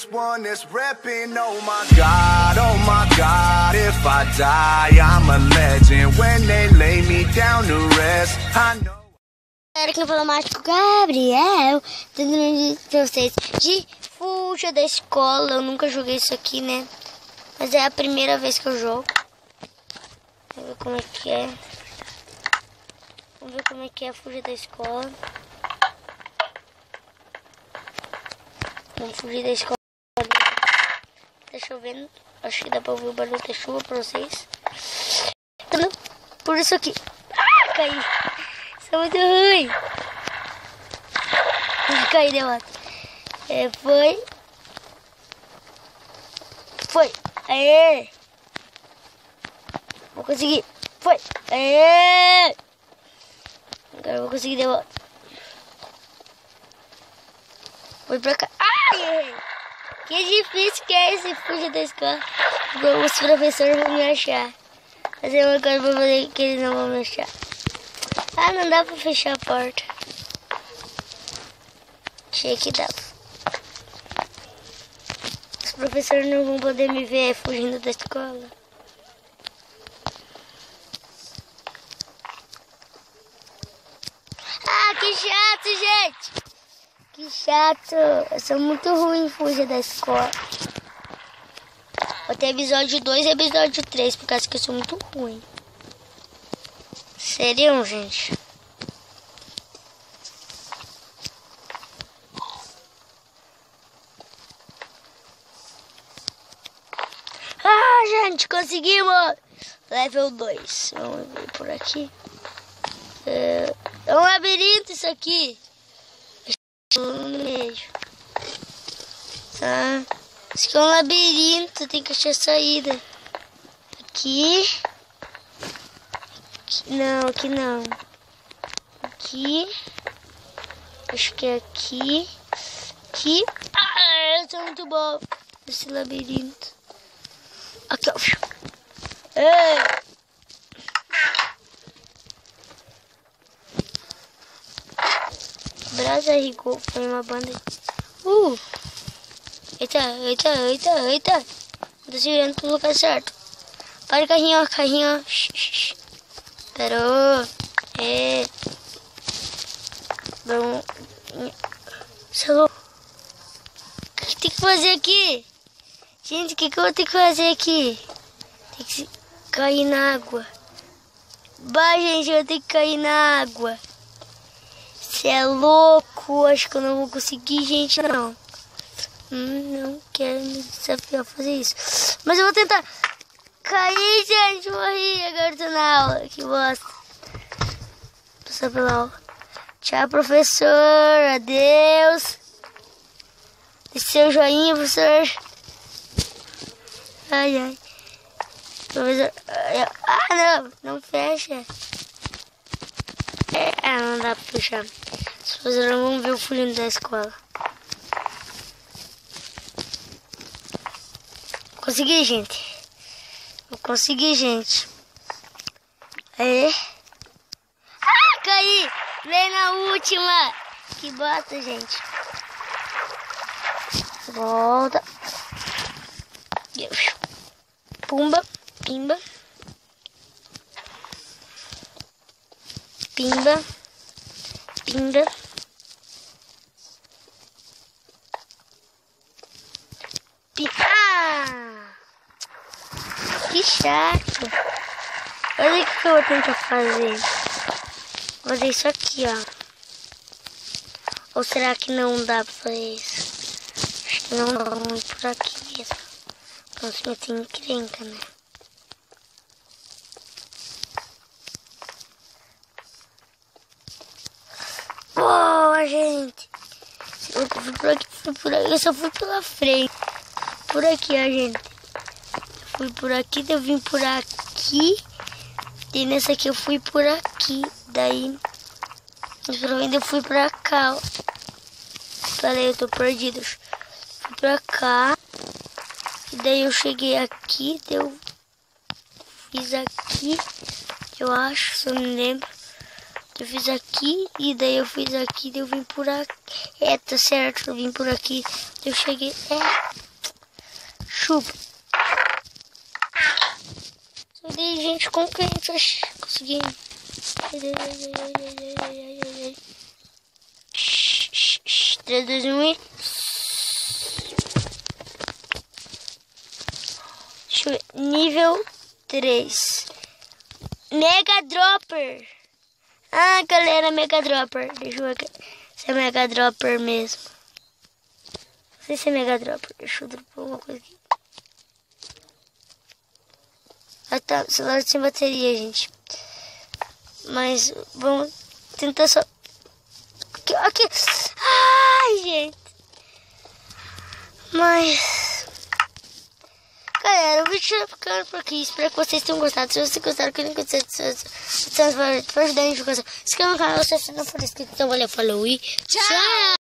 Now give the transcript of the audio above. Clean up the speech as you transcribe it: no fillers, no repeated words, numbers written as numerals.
this one that's repping. Oh my God, if I die, I'm a legend. When they lay me down to rest, I know. Galera, quem fala mágico Gabriel, tentando dizer pra vocês de Fuja da Escola. Eu nunca joguei isso aqui, né? Mas é a primeira vez que eu jogo. Vamos ver como é que é. Vamos ver como é que é Fuja da Escola. Vamos fugir da escola. Tá chovendo. Acho que dá pra ouvir o barulho da chuva pra vocês. Por isso aqui. Ah, caí. Isso é muito ruim. Caí de volta. Foi. Aê. Vou conseguir. Foi. Aê. Agora eu vou conseguir de volta. Foi pra cá. Ai! Que difícil que é esse Fuja da Escola. Os professores vão me achar. Mas eu agora vou fazer que eles não vão me achar. Ah, não dá pra fechar a porta. Achei que dá. Os professores não vão poder me ver fugindo da escola. Ah, que chato, gente! Que chato! Eu sou muito ruim em Fuja da Escola. Vou ter episódio 2 e episódio 3, por causa que eu sou muito ruim. Sério, gente? Ah, gente, conseguimos! Level 2. Vamos ver por aqui. É um labirinto isso aqui. No meio. Tá. Isso aqui é um labirinto, tem que achar saída. Aqui. Não, aqui não. Aqui. Acho que é aqui. Aqui. Ah, eu sou muito bom nesse labirinto. Aqui, ó. Ei. Brasa Rigor foi uma banda. Eita. Tô segurando pro lugar certo. Para, carrinho. Parou. Vamos. O que tem que fazer aqui? Gente, o que eu vou ter que fazer aqui? Tem que cair na água. Bah, gente, eu vou ter que cair na água. Você é louco, acho que eu não vou conseguir, gente, não. Não quero me desafiar a fazer isso. Mas eu vou tentar. Caí, gente, morri. Agora tô na aula, que bosta. Passar pela aula. Tchau, professor, adeus. Deixe seu joinha, professor. Ai. Professor. Ah, não fecha. Não dá pra fechar. Os professores não vão ver o fugindo da escola. Consegui, gente. Vou conseguir, gente. Aê. Ah, caí! Vem na última. Que bota, gente. Volta. Pumba. Pimba. Que chato. Olha o que eu vou tentar fazer. Vou fazer isso aqui, ó. Ou será que não dá pra fazer isso? Acho que não dá. Vamos por aqui mesmo. Vamos se meter em encrenca, né? Boa, gente. Eu fui por aqui, eu só fui pela frente. Por aqui, ó, gente. Eu fui por aqui, eu vim por aqui. E nessa aqui eu fui por aqui. Daí, eu fui pra cá, ó. Falei, eu tô perdido. Fui pra cá. E daí eu cheguei aqui, fiz aqui. Eu acho, se eu me lembro. Eu fiz aqui, e daí eu fiz aqui, daí eu vim por aqui. Tá certo, eu vim por aqui. Eu cheguei, chupa. Só daí, gente, como que a gente consegui? Shhh, 3, 2, 1 e... Deixa eu ver, nível 3. Mega Dropper. Ah, galera, Mega Dropper. Deixa eu ver se é Mega Dropper mesmo. Não sei se é Mega Dropper. Deixa eu dropar uma coisa aqui. Ah, tá. Celular sem bateria, gente. Mas vamos tentar só... Aqui. Ai, gente. Mas... galera, o vídeo vai ficando por aqui. Espero que vocês tenham gostado. Se vocês gostaram, clique no vai ajudar a gente a gostar. Se inscreva no canal se você não for inscrito. Então, valeu, falou e tchau!